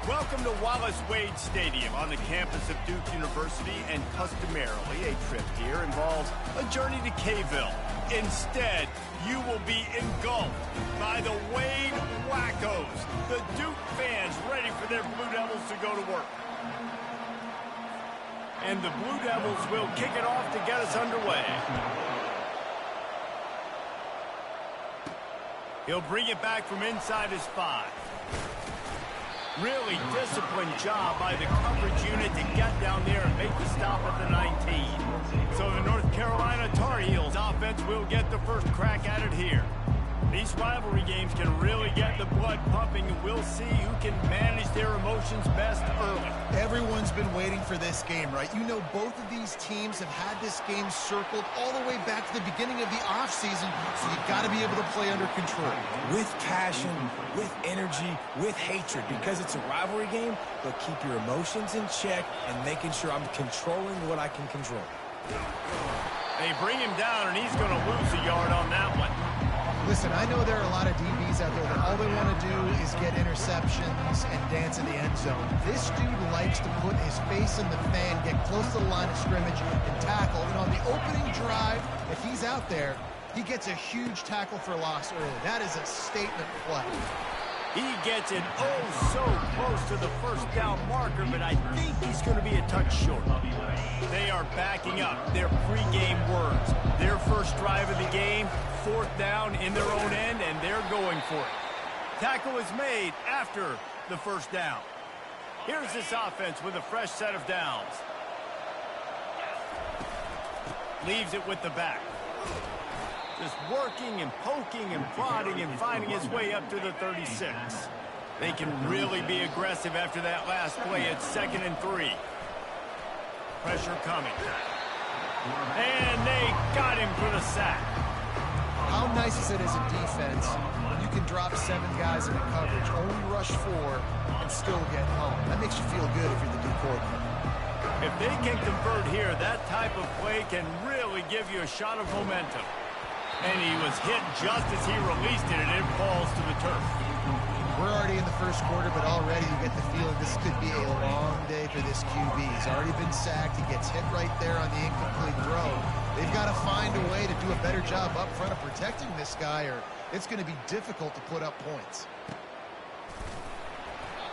Welcome to Wallace Wade Stadium on the campus of Duke University, and customarily a trip here involves a journey to K-ville. Instead, you will be engulfed by the Wade Wackos, the Duke fans ready for their Blue Devils to go to work. And the Blue Devils will kick it off to get us underway. He'll bring it back from inside his 5. Really disciplined job by the coverage unit to get down there and make the stop at the 19. So the North Carolina Tar Heels offense will get the first crack at it here. These rivalry games can really get the blood pumping, and we'll see who can manage their emotions best early. Everyone's been waiting for this game, right? You know, both of these teams have had this game circled all the way back to the beginning of the offseason, so you've got to be able to play under control. With passion, with energy, with hatred, because it's a rivalry game, but keep your emotions in check and making sure I'm controlling what I can control. They bring him down, and he's going to lose a yard on that one. Listen, I know there are a lot of DBs out there that all they want to do is get interceptions and dance in the end zone. This dude likes to put his face in the fan, get close to the line of scrimmage, and tackle. And on the opening drive, if he's out there, he gets a huge tackle for loss early. That is a statement play. He gets it so close to the first down marker, but I think he's going to be a touch short. They are backing up their pregame words. Their first drive of the game, 4th down in their own end, and they're going for it. Tackle is made after the first down. Here's this offense with a fresh set of downs. Leaves it with the back. Just working and poking and prodding and finding his way up to the 36. They can really be aggressive after that last play at 2nd and 3. Pressure coming. And they got him for the sack. How nice is it as a defense when you can drop 7 guys in a coverage, only rush 4, and still get home? That makes you feel good if you're the D coordinator. If they can convert here, that type of play can really give you a shot of momentum. And he was hit just as he released it, and it falls to the turf. We're already in the first quarter, but already you get the feeling this could be a long day for this QB. He's already been sacked. He gets hit right there on the incomplete throw. They've got to find a way to do a better job up front of protecting this guy, or it's going to be difficult to put up points.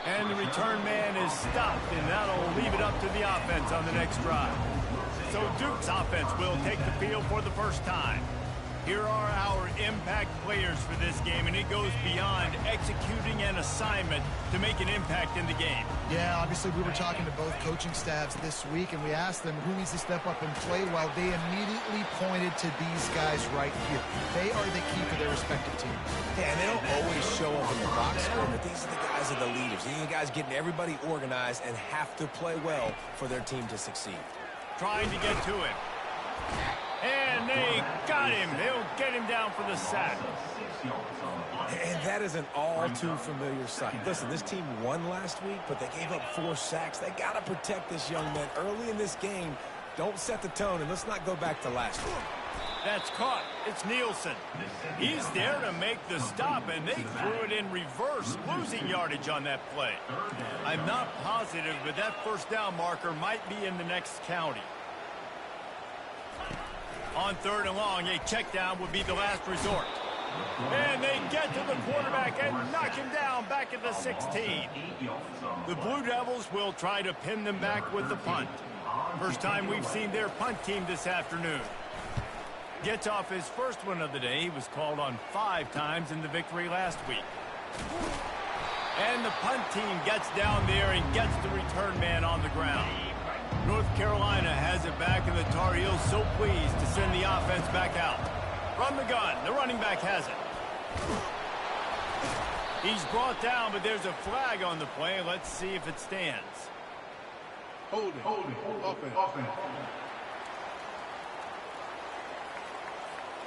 And the return man is stopped, and that'll leave it up to the offense on the next drive. So Duke's offense will take the field for the first time. Here are our impact players for this game, and it goes beyond executing an assignment to make an impact in the game. Yeah, obviously we were talking to both coaching staffs this week, and we asked them who needs to step up and play well. They immediately pointed to these guys right here. They are the key for their respective teams. Yeah, and they don't always show up in the box score, but these are the guys that are the leaders. These are the guys getting everybody organized and have to play well for their team to succeed. Trying to get to him. And they got him. They'll get him down for the sack. And that is an all-too-familiar sight. Listen, this team won last week, but they gave up 4 sacks. They got to protect this young man early in this game. Don't set the tone, and let's not go back to last week. That's caught. It's Nielsen. He's there to make the stop, and they threw it in reverse, losing yardage on that play. I'm not positive, but that first down marker might be in the next county. On 3rd and long, a check down would be the last resort. And they get to the quarterback and knock him down back at the 16. The Blue Devils will try to pin them back with the punt. First time we've seen their punt team this afternoon. Gets off his first one of the day. He was called on 5 times in the victory last week. And the punt team gets down there and gets the return man on the ground. North Carolina has it back, and the Tar Heels so pleased to send the offense back out. From the gun, the running back has it. He's brought down, but there's a flag on the play. Let's see if it stands. Hold it. Offense.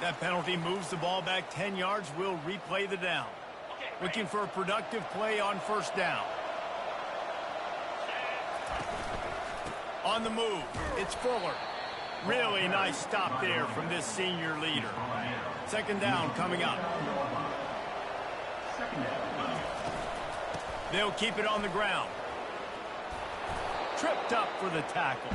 That penalty moves the ball back 10 yards. We'll replay the down. Looking for a productive play on first down. On the move, it's Fuller. Really nice stop there from this senior leader. 2nd down coming up. They'll keep it on the ground. Tripped up for the tackle.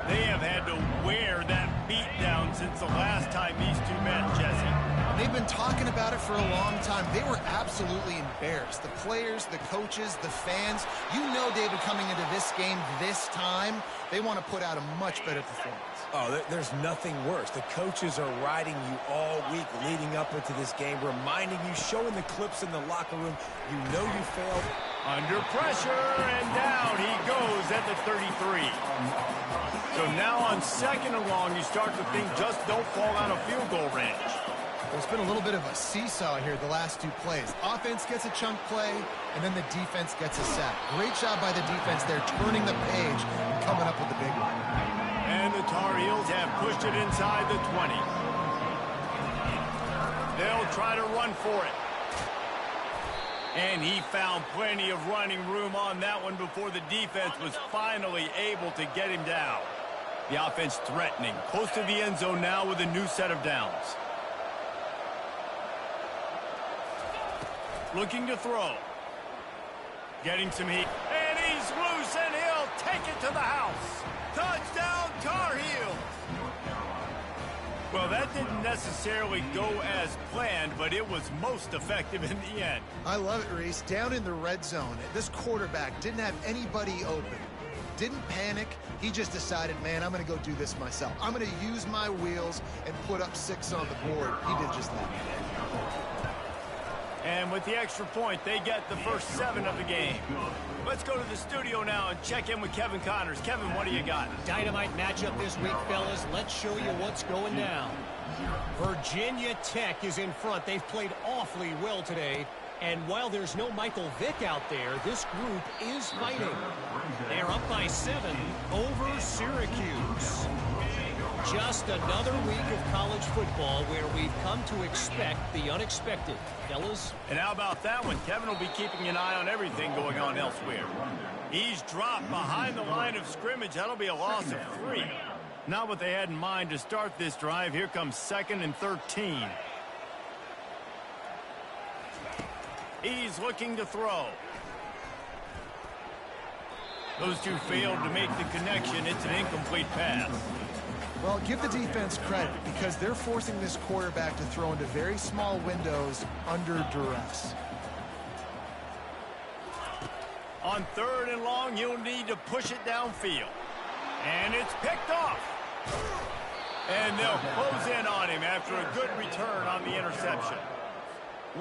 They have had to wear that beat down since the last time these two met, Jesse. They've been talking about it for a long time. They were absolutely embarrassed. The players, the coaches, the fans. You know, David, coming into this game this time, they want to put out a much better performance. Oh, there's nothing worse. The coaches are riding you all week leading up into this game, reminding you, showing the clips in the locker room. You know you failed. Under pressure, and down he goes at the 33. So now on 2nd and long, you start to think just don't fall out of field goal range. Well, it's been a little bit of a seesaw here the last 2 plays. Offense gets a chunk play, and then the defense gets a sack. Great job by the defense there, turning the page and coming up with the big one. And the Tar Heels have pushed it inside the 20. They'll try to run for it. And he found plenty of running room on that one before the defense was finally able to get him down. The offense threatening, close to the end zone now with a new set of downs. Looking to throw. Getting some heat. And he's loose, and he'll take it to the house. Touchdown, Tar Heels! Well, that didn't necessarily go as planned, but it was most effective in the end. I love it, Reese. Down in the red zone, this quarterback didn't have anybody open. Didn't panic. He just decided, man, I'm going to go do this myself. I'm going to use my wheels and put up 6 on the board. He did just that. And with the extra point, they get the first 7 of the game. Let's go to the studio now and check in with Kevin Connors. Kevin, what do you got? Dynamite matchup this week, fellas. Let's show you what's going down. Virginia Tech is in front. They've played awfully well today. And while there's no Michael Vick out there, this group is fighting. They're up by 7 over Syracuse. Just another week of college football where we've come to expect the unexpected. Fellas? And how about that one? Kevin will be keeping an eye on everything going on elsewhere. He's dropped behind the line of scrimmage. That'll be a loss of 3. Not what they had in mind to start this drive. Here comes 2nd and 13. He's looking to throw. Those two failed to make the connection. It's an incomplete pass. Well, give the defense credit because they're forcing this quarterback to throw into very small windows under duress. On 3rd and long, you'll need to push it downfield. And it's picked off. And they'll close in on him after a good return on the interception.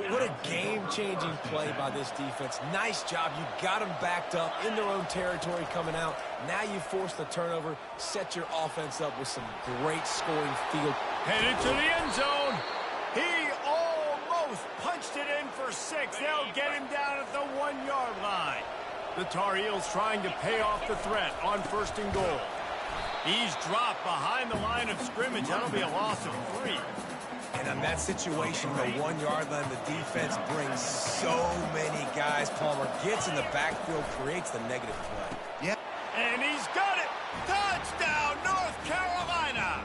What a game-changing play by this defense. Nice job. You got them backed up in their own territory coming out. Now you force the turnover, set your offense up with some great scoring field. Headed to the end zone. He almost punched it in for 6. They'll get him down at the 1-yard line. The Tar Heels trying to pay off the threat on 1st and goal. He's dropped behind the line of scrimmage. That'll be a loss of 3. And in that situation, the 1-yard line, the defense brings so many guys. Palmer gets in the backfield, creates the negative play. Yeah. And he's got it. Touchdown, North Carolina.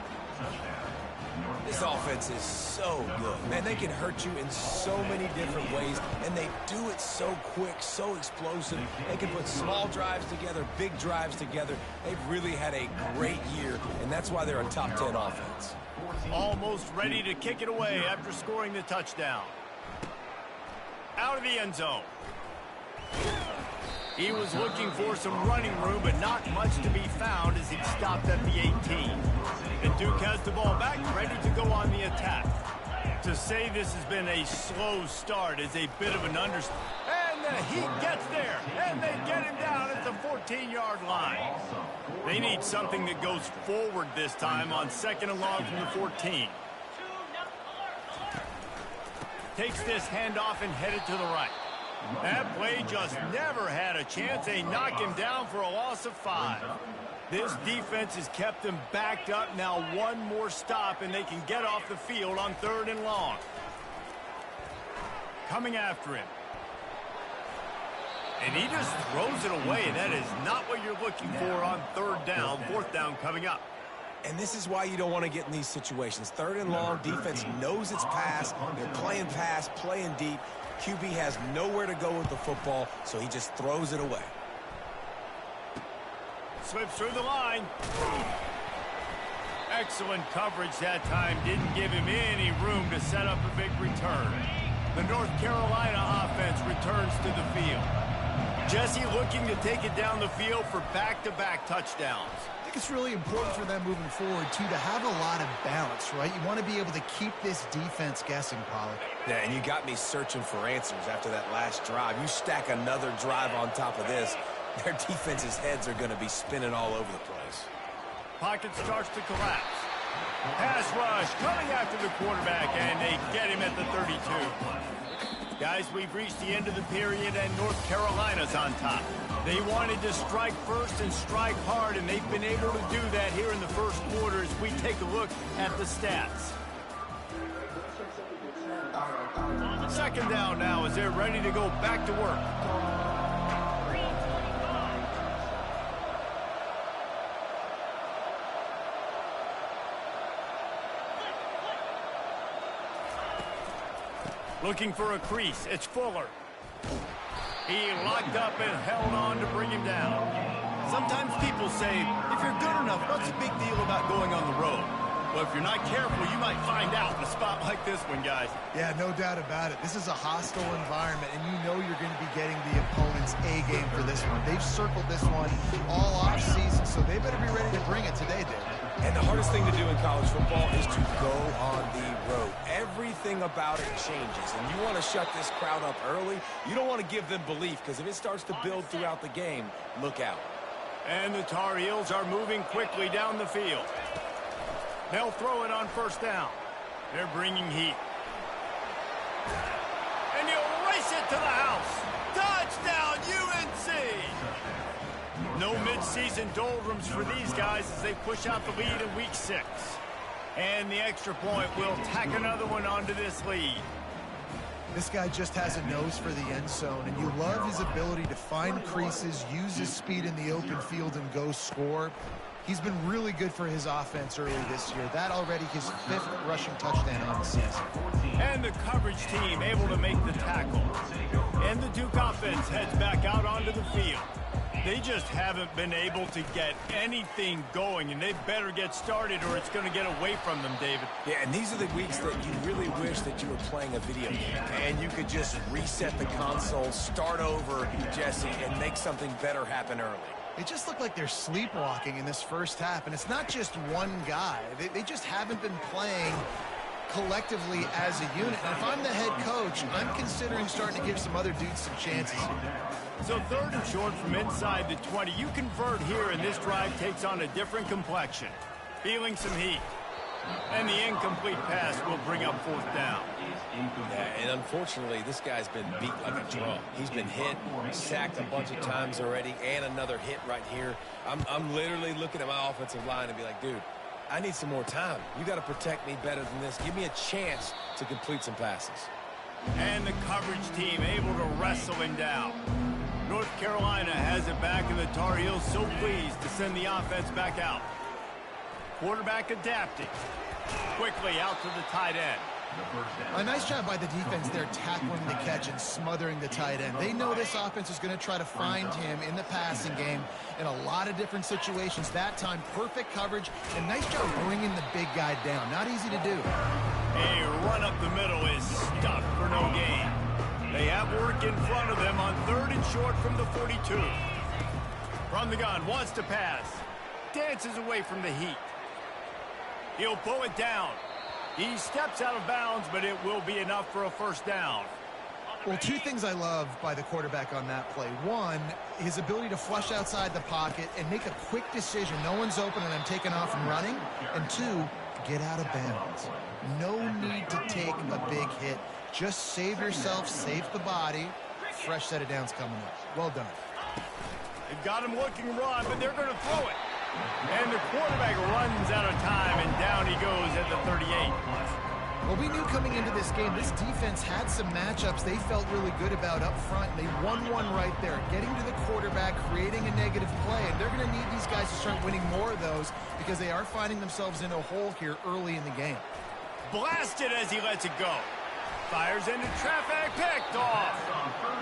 This offense is so good. Man, they can hurt you in so many different ways, and they do it so quick, so explosive. They can put small drives together, big drives together. They've really had a great year, and that's why they're a top 10 offense. Almost ready to kick it away after scoring the touchdown. Out of the end zone. He was looking for some running room, but not much to be found as he stopped at the 18. And Duke has the ball back, ready to go on the attack. To say this has been a slow start is a bit of an understatement. And the heat gets there, and they get him down at the 14-yard line. They need something that goes forward this time on 2nd and long from the 14. Takes this handoff and headed to the right. That play just never had a chance. They knock him down for a loss of 5. This defense has kept them backed up. Now one more stop, and they can get off the field on 3rd and long. Coming after him. And he just throws it away. That is not what you're looking for on 3rd down. 4th down coming up. And this is why you don't want to get in these situations. 3rd and long, defense knows it's pass. They're playing pass, playing deep. QB has nowhere to go with the football, so he just throws it away. Slips through the line. Excellent coverage that time. Didn't give him any room to set up a big return. The North Carolina offense returns to the field. Jesse looking to take it down the field for back-to-back touchdowns. I think it's really important for them moving forward, too, to have a lot of balance, right? You want to be able to keep this defense guessing, Pollard. Yeah, and you got me searching for answers after that last drive. You stack another drive on top of this, their defense's heads are going to be spinning all over the place. Pocket starts to collapse. Pass rush coming after the quarterback, and they get him at the 32. Guys, we've reached the end of the period, and North Carolina's on top. They wanted to strike first and strike hard, and they've been able to do that here in the first quarter as we take a look at the stats. Second down now as they're ready to go back to work. Looking for a crease. It's Fuller. He locked up and held on to bring him down. Sometimes people say, if you're good enough, what's the big deal about going on the road? Well, if you're not careful, you might find out in a spot like this one, guys. Yeah, no doubt about it. This is a hostile environment, and you know you're going to be getting the opponent's A game for this one. They've circled this one all offseason, so they better be ready to bring it today, David. And the hardest thing to do in college football is to go on the road. Everything about it changes, and you want to shut this crowd up early. You don't want to give them belief, because if it starts to build throughout the game, look out. And the Tar Heels are moving quickly down the field. They'll throw it on first down. They're bringing heat. And he'll race it to the house. Touchdown, UNC! No midseason doldrums for these guys as they push out the lead in week 6. And the extra point will tack another one onto this lead. This guy just has a nose for the end zone, and you love his ability to find creases, use his speed in the open field, and go score. He's been really good for his offense early this year. That already his 5th rushing touchdown on the season. And the coverage team able to make the tackle. And the Duke offense heads back out onto the field. They just haven't been able to get anything going, and they better get started or it's going to get away from them, David. Yeah, and these are the weeks that you really wish that you were playing a video game, and you could just reset the console, start over, Jesse, and make something better happen early. They just look like they're sleepwalking in this first half, and it's not just one guy. They just haven't been playing collectively as a unit. And if I'm the head coach, I'm considering starting to give some other dudes some chances here. So 3rd and short from inside the 20. You convert here, and this drive takes on a different complexion. Feeling some heat. And the incomplete pass will bring up 4th down. Yeah, and unfortunately, this guy's been beat like a drum. He's been hit, sacked a bunch of times already, and another hit right here. I'm literally looking at my offensive line and be like, dude, I need some more time. You got to protect me better than this. Give me a chance to complete some passes. And the coverage team able to wrestle him down. North Carolina has it back, and the Tar Heels so pleased to send the offense back out. Quarterback adapting. Quickly out to the tight end. A nice job by the defense there, tackling the catch and smothering the tight end. They know this offense is going to try to find him in the passing game in a lot of different situations. That time, perfect coverage, and nice job bringing the big guy down. Not easy to do. A run up the middle is stuck for no gain. They have work in front of them on 3rd and short from the 42. From the gun, wants to pass. Dances away from the heat. He'll pull it down. He steps out of bounds, but it will be enough for a first down. Well, 2 things I love by the quarterback on that play. 1, his ability to flush outside the pocket and make a quick decision. No one's open and I'm taking off and running. And 2, get out of bounds. No need to take a big hit. Just save yourself, save the body. Fresh set of downs coming up. Well done. They've got him looking run, but they're going to throw it. And the quarterback runs out of time, and down he goes at the 38. Well, we knew coming into this game, this defense had some matchups they felt really good about up front. They won one right there, getting to the quarterback, creating a negative play, and they're going to need these guys to start winning more of those because they are finding themselves in a hole here early in the game. Blasted as he lets it go. Fires into traffic, picked off.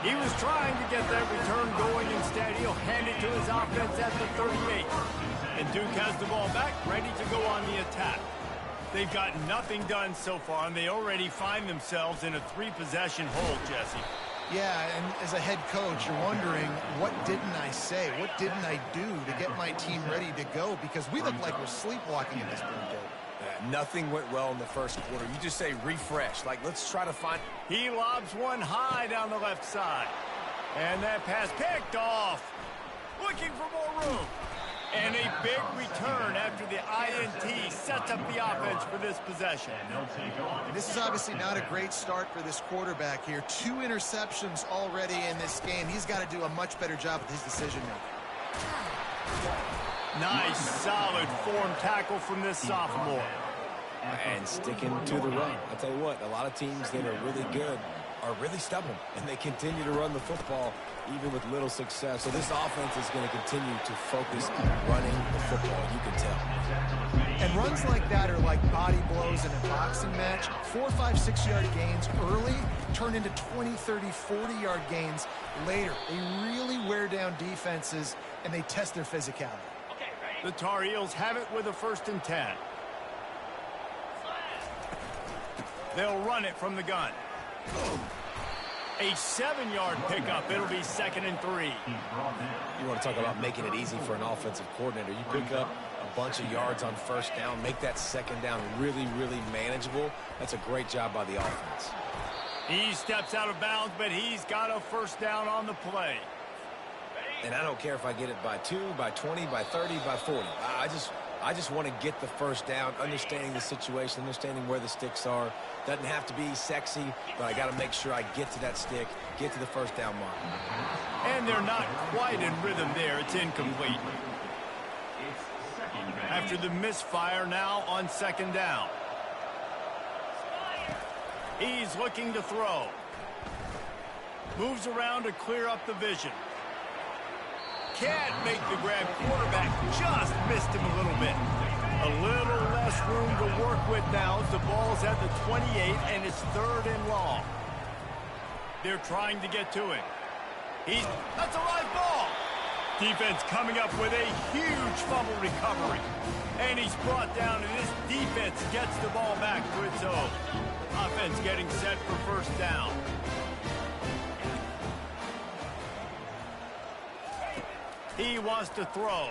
He was trying to get that return going. Instead, he'll hand it to his offense at the 38. And Duke has the ball back, ready to go on the attack. They've got nothing done so far, and they already find themselves in a 3-possession hole, Jesse. Yeah, and as a head coach, you're wondering, what didn't I say? What didn't I do to get my team ready to go? Because we look like we're sleepwalking in this point, Dave. Nothing went well in the first quarter. You just say refresh. Like, let's try to find... He lobs one high down the left side. And that pass picked off. Looking for more room. And a big return after the INT sets up the offense for this possession. And this is obviously not a great start for this quarterback here. 2 interceptions already in this game. He's got to do a much better job with his decision-making. Nice, solid form tackle from this sophomore. And sticking to the run. I'll tell you what, a lot of teams that are really good are really stubborn, and they continue to run the football even with little success. So this offense is going to continue to focus on running the football, you can tell. And runs like that are like body blows in a boxing match. 4, 5, 6-yard gains early turn into 20, 30, 40-yard gains later. They really wear down defenses, and they test their physicality. The Tar Heels have it with a 1st and 10. They'll run it from the gun. A 7-yard pickup. It'll be 2nd and 3. You want to talk about making it easy for an offensive coordinator. You pick up a bunch of yards on 1st down, make that 2nd down really, really manageable. That's a great job by the offense. He steps out of bounds, but he's got a 1st down on the play. And I don't care if I get it by 2, by 20, by 30, by 40. I just want to get the 1st down, understanding the situation, understanding where the sticks are. Doesn't have to be sexy, but I got to make sure I get to that stick, get to the 1st down mark. And they're not quite in rhythm there. It's incomplete. After the misfire, now on 2nd down. He's looking to throw. Moves around to clear up the vision. Can't make the grab. Quarterback just missed him a little bit. A little less room to work with now as the ball's at the 28 and it's 3rd and long. They're trying to get to him. That's a live ball. Defense coming up with a huge fumble recovery. And he's brought down, and this defense gets the ball back to its own. Offense getting set for 1st down. He wants to throw.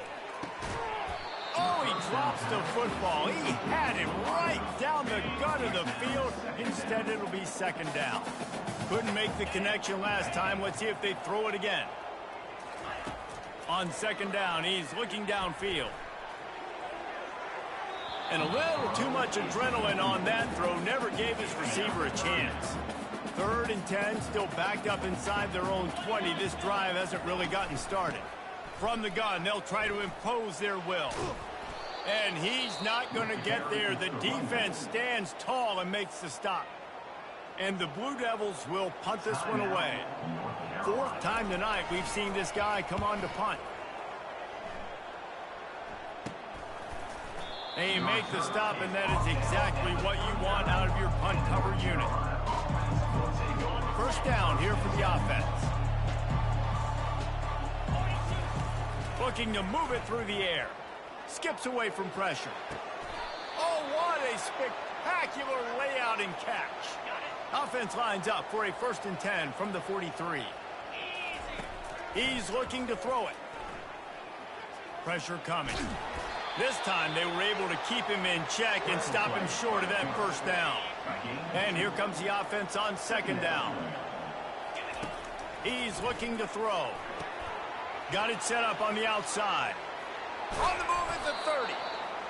Oh, he drops the football. He had it right down the gut of the field. Instead, it'll be 2nd down. Couldn't make the connection last time. Let's see if they throw it again. On 2nd down, he's looking downfield. And a little too much adrenaline on that throw. Never gave his receiver a chance. 3rd and 10, still backed up inside their own 20. This drive hasn't really gotten started. From the gun, they'll try to impose their will. And he's not going to get there. The defense stands tall and makes the stop. And the Blue Devils will punt this one away. 4th time tonight we've seen this guy come on to punt. They make the stop, and that is exactly what you want out of your punt cover unit. 1st down here for the offense. Looking to move it through the air. Skips away from pressure. Oh, what a spectacular layout and catch. Offense lines up for a 1st and 10 from the 43. He's looking to throw it. Pressure coming. This time they were able to keep him in check and stop him short of that 1st down. And here comes the offense on 2nd down. He's looking to throw. Got it set up on the outside. On the move at the 30.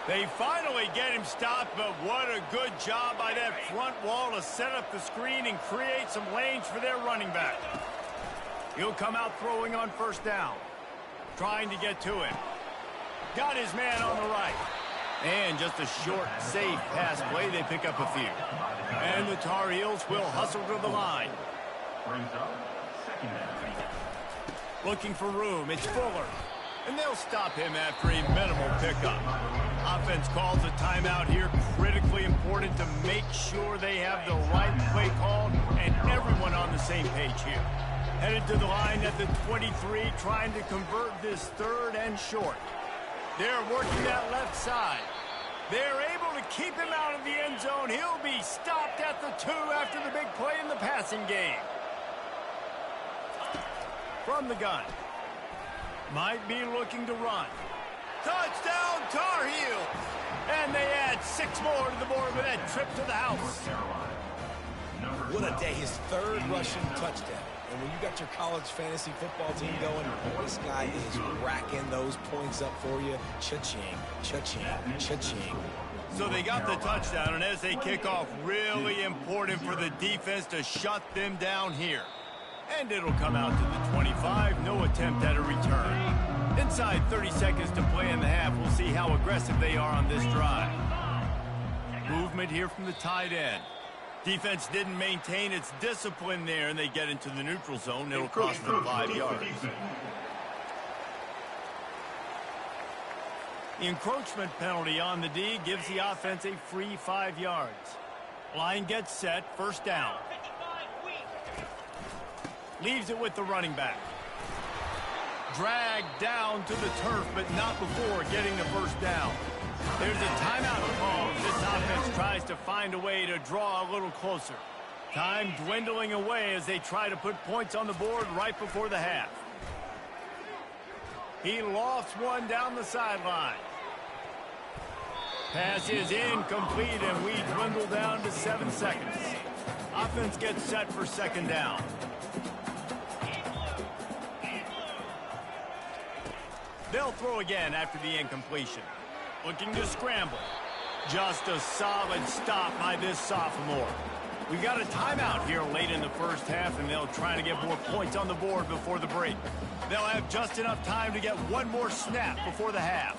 They finally get him stopped, but what a good job by that front wall to set up the screen and create some lanes for their running back. He'll come out throwing on 1st down. Trying to get to him. Got his man on the right. And just a short, safe pass play. They pick up a few. And the Tar Heels will hustle to the line. Looking for room. It's Fuller. And they'll stop him after a minimal pickup. Offense calls a timeout here. Critically important to make sure they have the right play called and everyone on the same page here. Headed to the line at the 23, trying to convert this third and short. They're working that left side. They're able to keep him out of the end zone. He'll be stopped at the 2 after the big play in the passing game. From the gun. Might be looking to run. Touchdown, Tar Heels! And they add 6 more to the board with that trip to the house. What a day. His third rushing touchdown. And when you got your college fantasy football team going, this guy is racking those points up for you. Cha-ching, cha-ching, cha-ching. So they got the touchdown, and as they kick off, really important for the defense to shut them down here. And it'll come out to the 25. No attempt at a return. Inside 30 seconds to play in the half. We'll see how aggressive they are on this drive. Movement here from the tight end. Defense didn't maintain its discipline there, and they get into the neutral zone. It'll cost them 5 yards. The encroachment penalty on the D gives the offense a free 5 yards. Line gets set, first down. Leaves it with the running back. Dragged down to the turf, but not before getting the first down. There's a timeout call. This offense tries to find a way to draw a little closer. Time dwindling away as they try to put points on the board right before the half. He lofts one down the sideline. Pass is incomplete, and we dwindle down to 7 seconds. Offense gets set for second down. They'll throw again after the incompletion. Looking to scramble. Just a solid stop by this sophomore. We got a timeout here late in the first half, and they'll try to get more points on the board before the break. They'll have just enough time to get one more snap before the half.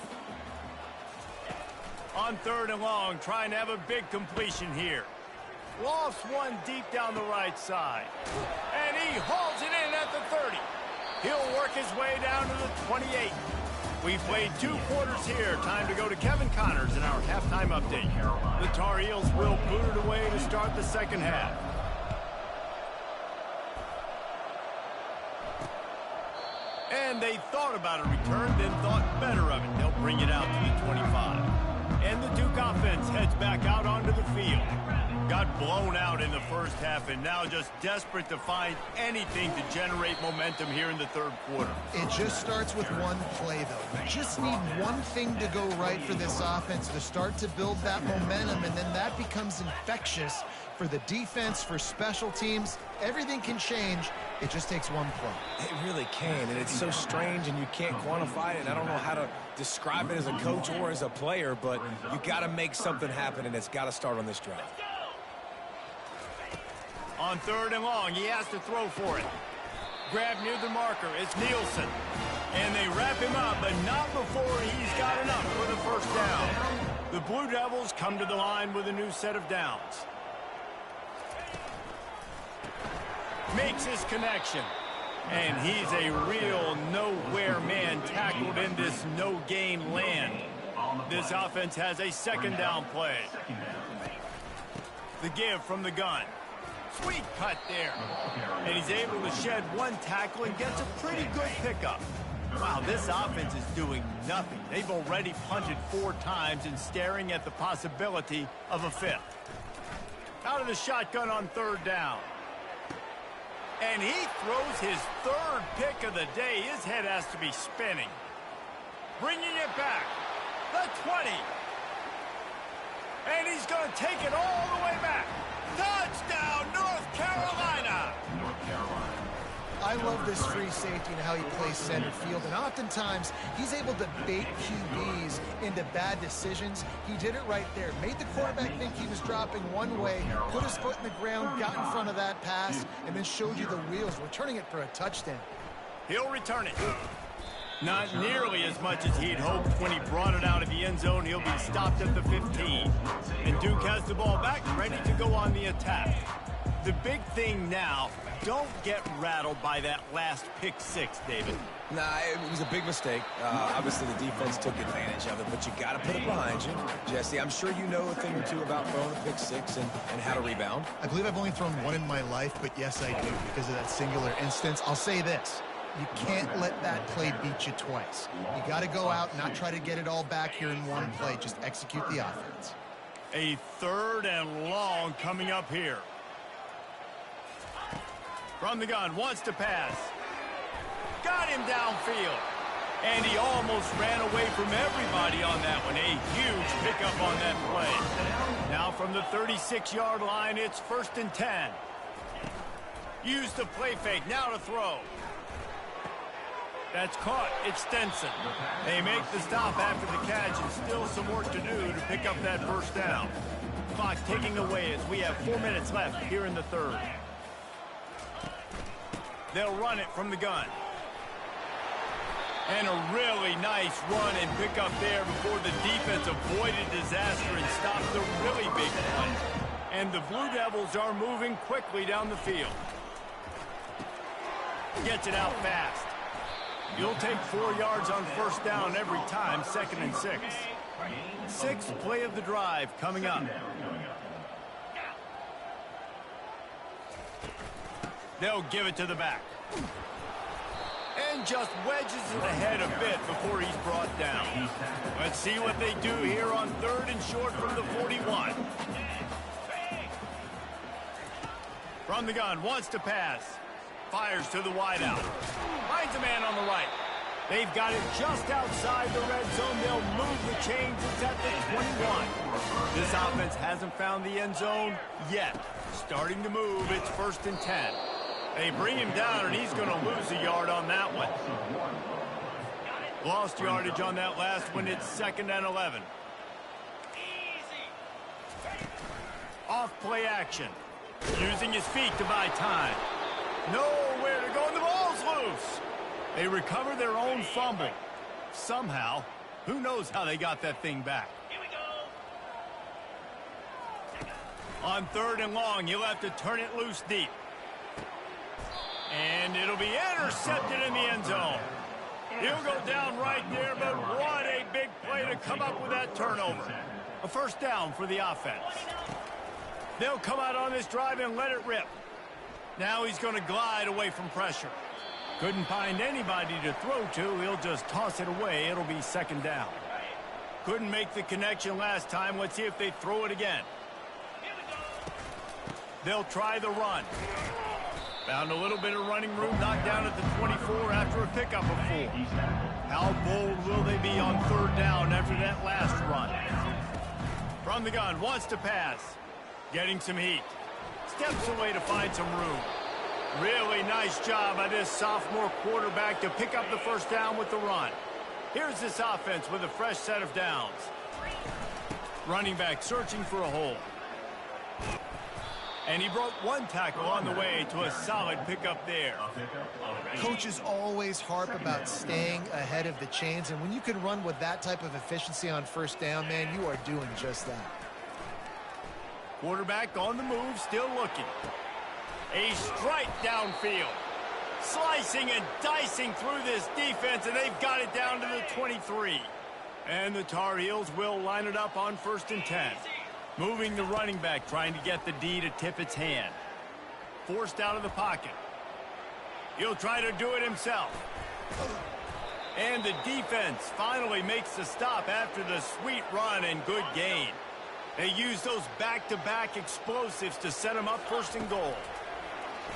On third and long, trying to have a big completion here. Lofts one deep down the right side. And he hauls it in at the 30. He'll work his way down to the 28. We've played 2 quarters here. Time to go to Kevin Connors in our halftime update. The Tar Heels will boot it away to start the second half. And they thought about a return, then thought better of it. They'll bring it out to the 25. And the Duke offense heads back out onto the field. Got blown out in the first half and now just desperate to find anything to generate momentum here in the third quarter. It just starts with one play, though. You just need one thing to go right for this offense to start to build that momentum, and then that becomes infectious for the defense, for special teams. Everything can change. It just takes one play. It really can, and it's so strange, and you can't quantify it, and I don't know how to describe it as a coach or as a player, but you got to make something happen, and it's got to start on this drive. On third and long, he has to throw for it. Grab near the marker, it's Nielsen. And they wrap him up, but not before he's got enough for the first down. The Blue Devils come to the line with a new set of downs. Makes his connection. And he's a real nowhere man tackled in this no-gain land. This offense has a second down play. The give from the gun. Sweet cut there. And he's able to shed one tackle and gets a pretty good pickup. Wow, this offense is doing nothing. They've already punted 4 times and staring at the possibility of a 5th. Out of the shotgun on third down. And he throws his 3rd pick of the day. His head has to be spinning. Bringing it back. The 20. And he's going to take it all the way back. Touchdown, North Carolina! I love this free safety and how he plays center field, and oftentimes he's able to bait QBs into bad decisions. He did it right there. Made the quarterback think he was dropping one way, put his foot in the ground, got in front of that pass, and then showed you the wheels, returning it for a touchdown. He'll return it. Not nearly as much as he'd hoped when he brought it out of the end zone. He'll be stopped at the 15. And Duke has the ball back, ready to go on the attack. The big thing now, don't get rattled by that last pick six, David. Nah, it was a big mistake. Obviously, the defense took advantage of it, but you got to put it behind you. Jesse, I'm sure you know a thing or two about throwing a pick six and how to rebound. I believe I've only thrown one in my life, but yes, I do because of that singular instance. I'll say this. You can't let that play beat you twice. You got to go out, not try to get it all back here in one play. Just execute the offense. A 3rd and long coming up here. From the gun, wants to pass. Got him downfield. And he almost ran away from everybody on that one. A huge pickup on that play. Now from the 36-yard line, it's 1st and 10. Use the play fake, now to throw. That's caught. It's Stenson. They make the stop after the catch, and still some work to do to pick up that 1st down. Clock ticking away as we have 4 minutes left here in the 3rd. They'll run it from the gun. And a really nice run and pick up there before the defense avoided disaster and stopped the really big play. And the Blue Devils are moving quickly down the field. Gets it out fast. You'll take 4 yards on 1st down every time, 2nd and 6. 6th play of the drive coming up. They'll give it to the back. And just wedges it ahead a bit before he's brought down. Let's see what they do here on 3rd and short from the 41. From the gun, wants to pass. Fires to the wideout. Finds a man on the right. They've got it just outside the red zone. They'll move the chains. It's at the 21. This offense hasn't found the end zone yet. Starting to move. It's 1st and 10. They bring him down, and he's going to lose a yard on that one. Lost yardage on that last one. It's 2nd and 11. Off play action. Using his feet to buy time. Nowhere to go, and the ball's loose. They recover their own fumble. Somehow, who knows how they got that thing back. Here we go. On 3rd and long, he'll have to turn it loose deep. And it'll be intercepted in the end zone. He'll go down right there, but what a big play to come up with that turnover. A 1st down for the offense. They'll come out on this drive and let it rip. Now he's going to glide away from pressure. Couldn't find anybody to throw to. He'll just toss it away. It'll be 2nd down. Couldn't make the connection last time. Let's see if they throw it again. They'll try the run. Found a little bit of running room, knocked down at the 24 after a pickup of 4. How bold will they be on 3rd down after that last run? From the gun, wants to pass. Getting some heat. Steps away to find some room. Really nice job by this sophomore quarterback to pick up the 1st down with the run. Here's this offense with a fresh set of downs. Running back searching for a hole. And he broke 1 tackle on the way to a solid pickup there. Coaches always harp about staying ahead of the chains, and when you can run with that type of efficiency on 1st down, man, you are doing just that. Quarterback on the move, still looking. A strike downfield. Slicing and dicing through this defense, and they've got it down to the 23. And the Tar Heels will line it up on 1st and 10. Moving the running back, trying to get the D to tip its hand. Forced out of the pocket. He'll try to do it himself. And the defense finally makes the stop after the sweet run and good gain. They use those back-to-back explosives to set him up 1st and goal.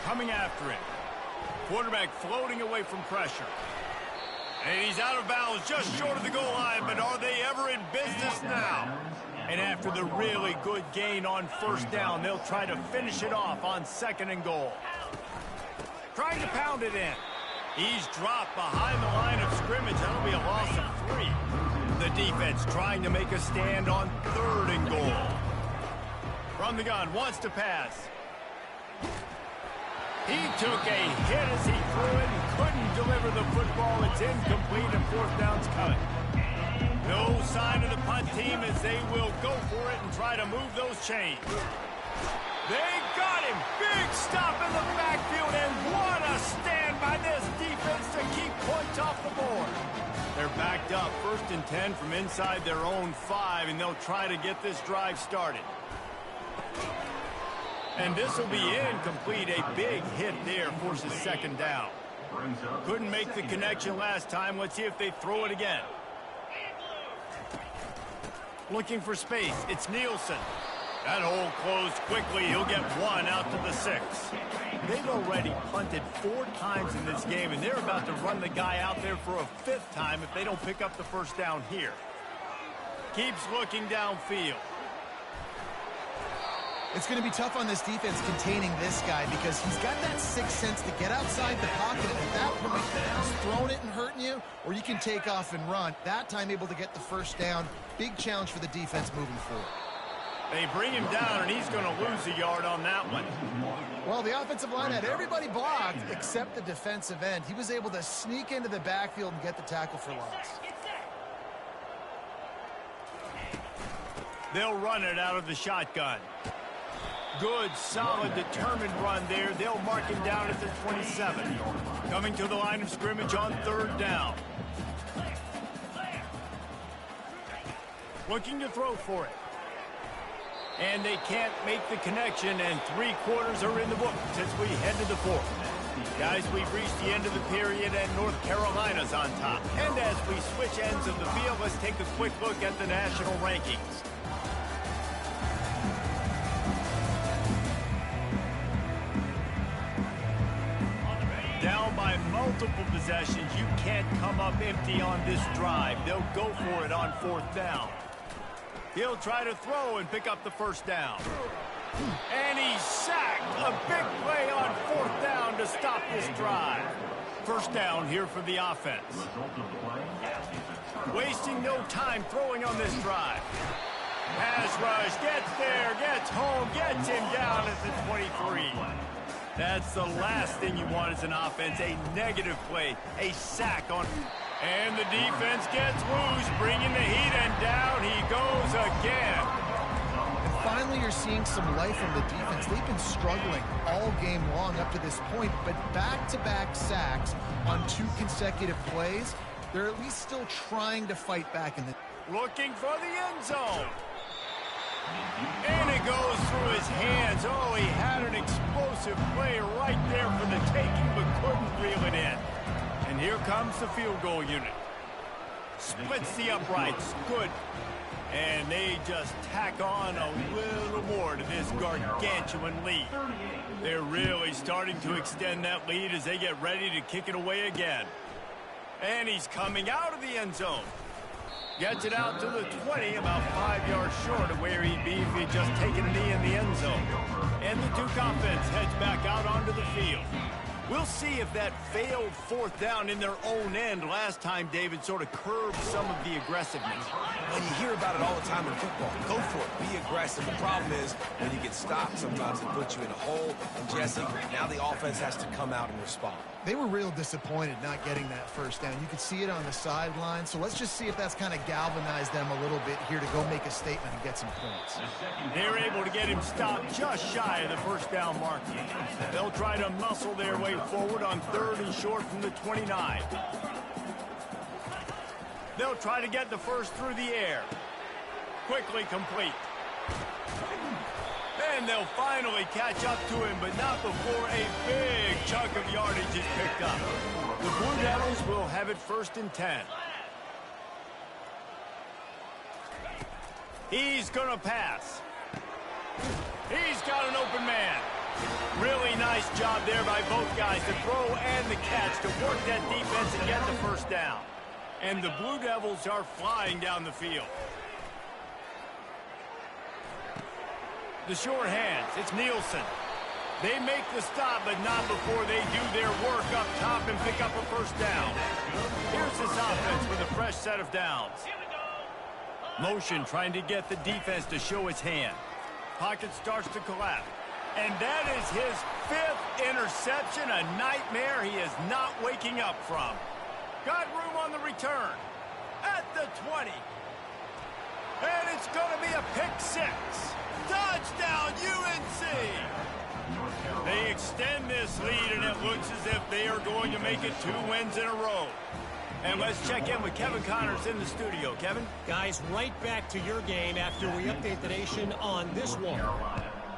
Coming after him. Quarterback floating away from pressure. And he's out of bounds just short of the goal line, but are they ever in business now? And after the really good gain on 1st down, they'll try to finish it off on 2nd and goal. Trying to pound it in. He's dropped behind the line of scrimmage. That'll be a loss of 3. The defense trying to make a stand on 3rd and goal. From the gun, wants to pass. He took a hit as he threw it and couldn't deliver the football. It's incomplete and fourth down's coming. No sign of the punt team as they will go for it and try to move those chains. They got him. Big stop in the backfield, and what a stand by this defense to keep points off the board. They're backed up, 1st and 10 from inside their own 5, and they'll try to get this drive started. And this will be incomplete. A big hit there forces 2nd down. Couldn't make the connection last time. Let's see if they throw it again. Looking for space. It's Nielsen. That hole closed quickly. He'll get 1 out to the 6. They've already punted 4 times in this game, and they're about to run the guy out there for a 5th time if they don't pick up the 1st down here. Keeps looking downfield. It's going to be tough on this defense containing this guy because he's got that 6th sense to get outside the pocket, and at that point, he's throwing it and hurting you, or you can take off and run. That time able to get the 1st down. Big challenge for the defense moving forward. They bring him down, and he's going to lose a yard on that one. Well, the offensive line had everybody blocked except the defensive end. He was able to sneak into the backfield and get the tackle for loss. They'll run it out of the shotgun. Good, solid, determined run there. They'll mark him down at the 27. Coming to the line of scrimmage on 3rd down. Looking to throw for it. And they can't make the connection, and 3 quarters are in the book since we head to the 4th. Guys, we've reached the end of the period, and North Carolina's on top. And as we switch ends of the field, let's take a quick look at the national rankings. Down by multiple possessions, you can't come up empty on this drive. They'll go for it on 4th down. He'll try to throw and pick up the 1st down. And he's sacked. A big play on 4th down to stop this drive. 1st down here for the offense. Wasting no time throwing on this drive. Pass rush, gets there, gets home, gets him down at the 23. That's the last thing you want as an offense, a negative play, a sack on... And the defense gets loose, bringing the heat, and down he goes again. And finally, you're seeing some life from the defense. They've been struggling all game long up to this point, but back-to-back sacks on 2 consecutive plays, they're at least still trying to fight back in the... Looking for the end zone. And it goes through his hands. Oh, he had an explosive play right there for the taking, but couldn't reel it in. And here comes the field goal unit. Splits the uprights. Good. And they just tack on a little more to this gargantuan lead. They're really starting to extend that lead as they get ready to kick it away again. And he's coming out of the end zone. Gets it out to the 20, about 5 yards short of where he'd be if he'd just taken a knee in the end zone. And the Duke offense heads back out onto the field. We'll see if that failed 4th down in their own end last time, David, sort of curbed some of the aggressiveness. Well, you hear about it all the time in football. Go for it. Be aggressive. The problem is when you get stopped, sometimes it puts you in a hole. And, Jesse, now the offense has to come out and respond. They were real disappointed not getting that 1st down. You could see it on the sideline. So let's just see if that's kind of galvanized them a little bit here to go make a statement and get some points. They're able to get him stopped just shy of the 1st down mark. They'll try to muscle their way forward on 3rd and short from the 29. They'll try to get the 1st through the air. Quickly complete. And they'll finally catch up to him, but not before a big chunk of yardage is picked up. The Blue Devils will have it 1st and 10. He's going to pass. He's got an open man. Really nice job there by both guys to throw and the catch to work that defense and get the 1st down. And the Blue Devils are flying down the field. The short hands, it's Nielsen. They make the stop, but not before they do their work up top and pick up a 1st down. Here's this offense with a fresh set of downs. Motion trying to get the defense to show its hand. Pocket starts to collapse. And that is his 5th interception, a nightmare he is not waking up from. Got room on the return at the 20. And it's going to be a pick 6. Touchdown, UNC! They extend this lead, and it looks as if they are going to make it 2 wins in a row. And let's check in with Kevin Connors in the studio. Kevin? Guys, right back to your game after we update the nation on this one.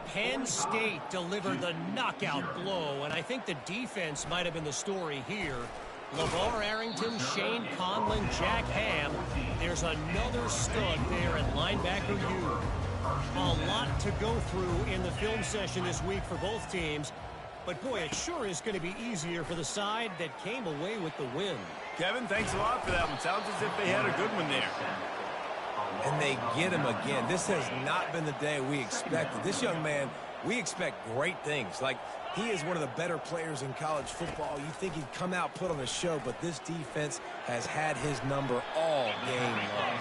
Penn State delivered the knockout blow, and I think the defense might have been the story here. LeVar Arrington, Shane Conlon, Jack Ham. There's another stud there at linebacker U. A lot to go through in the film session this week for both teams. But, boy, it sure is going to be easier for the side that came away with the win. Kevin, thanks a lot for that one. Sounds as if they had a good one there. And they get him again. This has not been the day we expected. This young man, we expect great things. Like, he is one of the better players in college football. You think he'd come out, put on a show, but this defense has had his number all game long.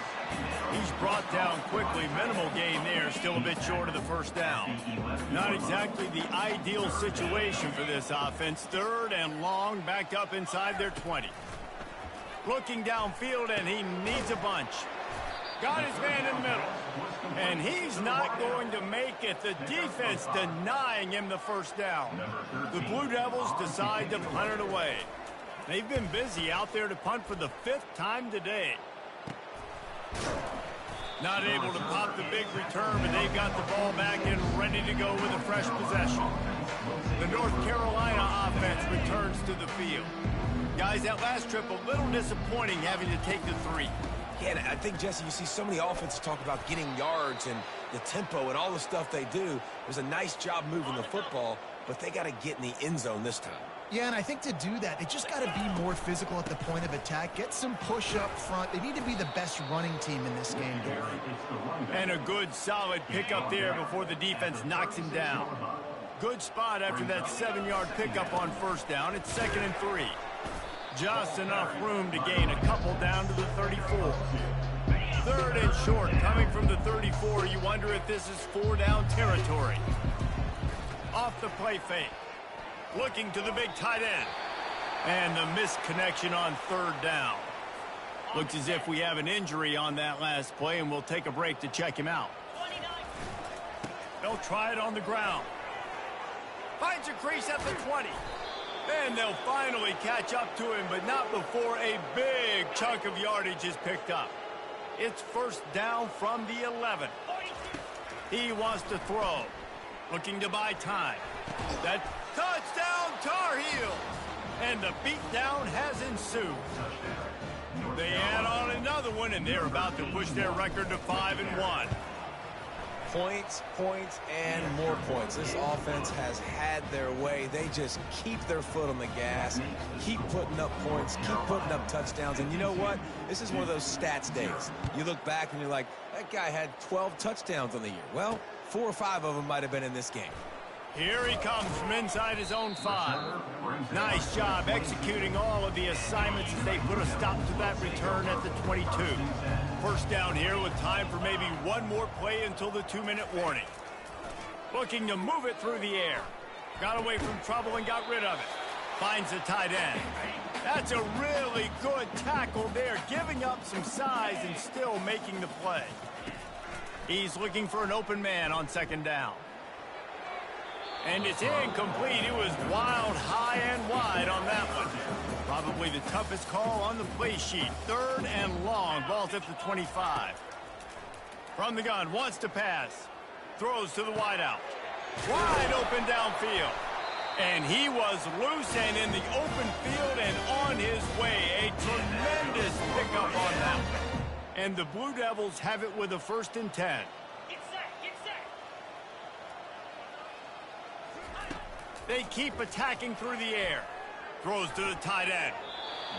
He's brought down quickly. Minimal gain there. Still a bit short of the first down. Not exactly the ideal situation for this offense. 3rd and long, backed up inside their 20. Looking downfield, and he needs a bunch. Got his man in the middle. And he's not going to make it. The defense denying him the first down. The Blue Devils decide to punt it away. They've been busy out there to punt for the 5th time today. Not able to pop the big return, but they've got the ball back and ready to go with a fresh possession. The North Carolina offense returns to the field. Guys, that last trip a little disappointing having to take the 3. Yeah, and I think, Jesse, you see so many offenses talk about getting yards and the tempo and all the stuff they do. It was a nice job moving the football, but they got to get in the end zone this time. Yeah, and I think to do that, they just got to be more physical at the point of attack. Get some push up front. They need to be the best running team in this game to win. And a good, solid pickup there before the defense knocks him down. Good spot after that 7-yard pickup on first down. It's 2nd and 3. Just enough room to gain a couple down to the 34. 3rd and short coming from the 34. You wonder if this is 4-down territory. Off the play fake. Looking to the big tight end. And the missed connection on 3rd down. Looks as if we have an injury on that last play, and we'll take a break to check him out. They'll try it on the ground. Finds a crease at the 20. And they'll finally catch up to him, but not before a big chunk of yardage is picked up. It's 1st down from the 11. He wants to throw. Looking to buy time. That touchdown, Tar Heels! And the beatdown has ensued. They add on another one, and they're about to push their record to 5-1. Points, points, and more points. This offense has had their way. They just keep their foot on the gas, keep putting up points, keep putting up touchdowns. And you know what? This is one of those stats days. You look back and you're like, that guy had 12 touchdowns on the year. Well, 4 or 5 of them might have been in this game. Here he comes from inside his own 5. Nice job executing all of the assignments as they put a stop to that return at the 22. First down here with time for maybe one more play until the 2-minute warning. Looking to move it through the air. Got away from trouble and got rid of it. Finds the tight end. That's a really good tackle there, giving up some size and still making the play. He's looking for an open man on 2nd down. And it's incomplete. It was wild, high and wide on that one. Probably the toughest call on the play sheet. 3rd and long. Ball's at the 25. From the gun, wants to pass. Throws to the wideout. Wide open downfield. And he was loose and in the open field and on his way. A tremendous pickup on that one. And the Blue Devils have it with a 1st and 10. They keep attacking through the air. Throws to the tight end.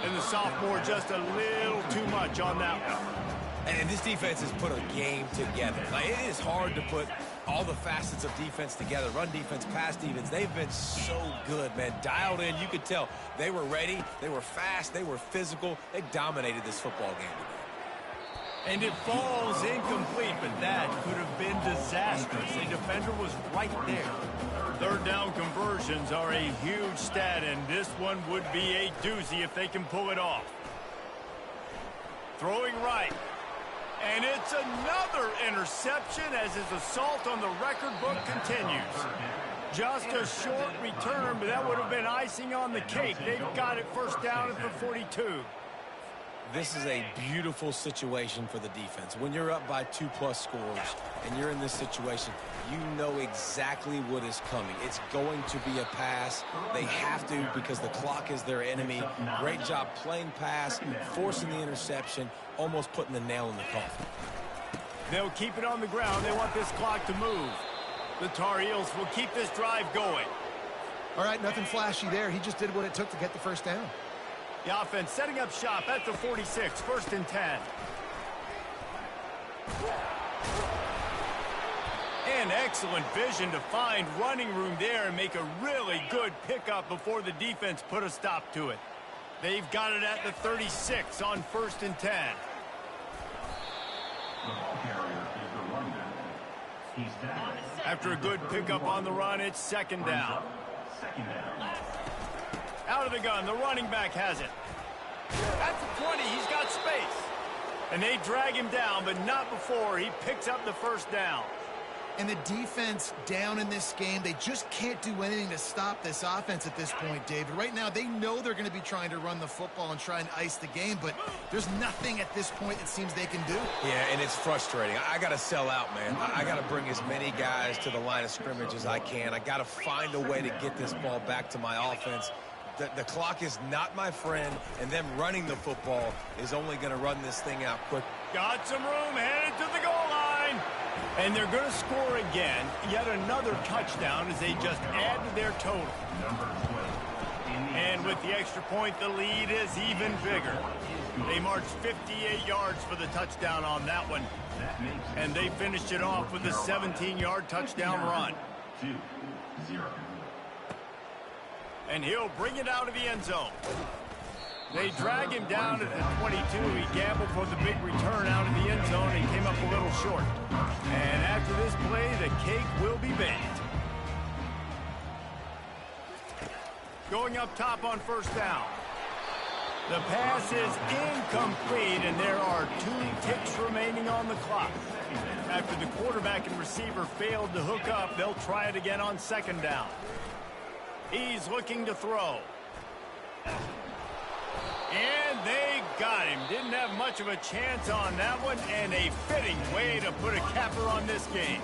And the sophomore just a little too much on that one. And this defense has put a game together. Like, it is hard to put all the facets of defense together. Run defense, pass defense. They've been so good, man. Dialed in. You could tell they were ready. They were fast. They were physical. They dominated this football game today. And it falls incomplete, but that could have been disastrous. The defender was right there. Third down conversions are a huge stat, and this one would be a doozy if they can pull it off. Throwing right. And it's another interception as his assault on the record book continues. Just a short return, but that would have been icing on the cake. They've got it first down at the 42. This is a beautiful situation for the defense. When you're up by 2+ scores and you're in this situation, you know exactly what is coming. It's going to be a pass. They have to because the clock is their enemy. Great job playing pass, forcing the interception, almost putting the nail in the coffin. They'll keep it on the ground. They want this clock to move. The Tar Heels will keep this drive going. All right, nothing flashy there. He just did what it took to get the first down. The offense setting up shop at the 46, 1st and 10. And excellent vision to find running room there and make a really good pickup before the defense put a stop to it. They've got it at the 36 on 1st and 10. After a good pickup on the run, it's 2nd down. Out of the gun, the running back has it. At the 20, he's got space. And they drag him down, but not before he picks up the first down. And the defense down in this game, they just can't do anything to stop this offense at this point, David. Right now, they know they're going to be trying to run the football and try and ice the game, but there's nothing at this point it seems they can do. Yeah, and it's frustrating. I got to sell out, man. I got to bring as many guys to the line of scrimmage as I can. I got to find a way to get this ball back to my offense. The clock is not my friend, and them running the football is only going to run this thing out quick. Got some room, headed to the goal line. And they're going to score again. Yet another touchdown as they just add to their total. And with the extra point, the lead is even bigger. They marched 58 yards for the touchdown on that one. And they finished it off with a 17-yard touchdown run. And he'll bring it out of the end zone. They drag him down at the 22. He gambled for the big return out of the end zone and came up a little short. And after this play, the cake will be baked. Going up top on 1st down. The pass is incomplete, and there are 2 ticks remaining on the clock. After the quarterback and receiver failed to hook up, they'll try it again on 2nd down. He's looking to throw. And they got him. Didn't have much of a chance on that one, and a fitting way to put a capper on this game.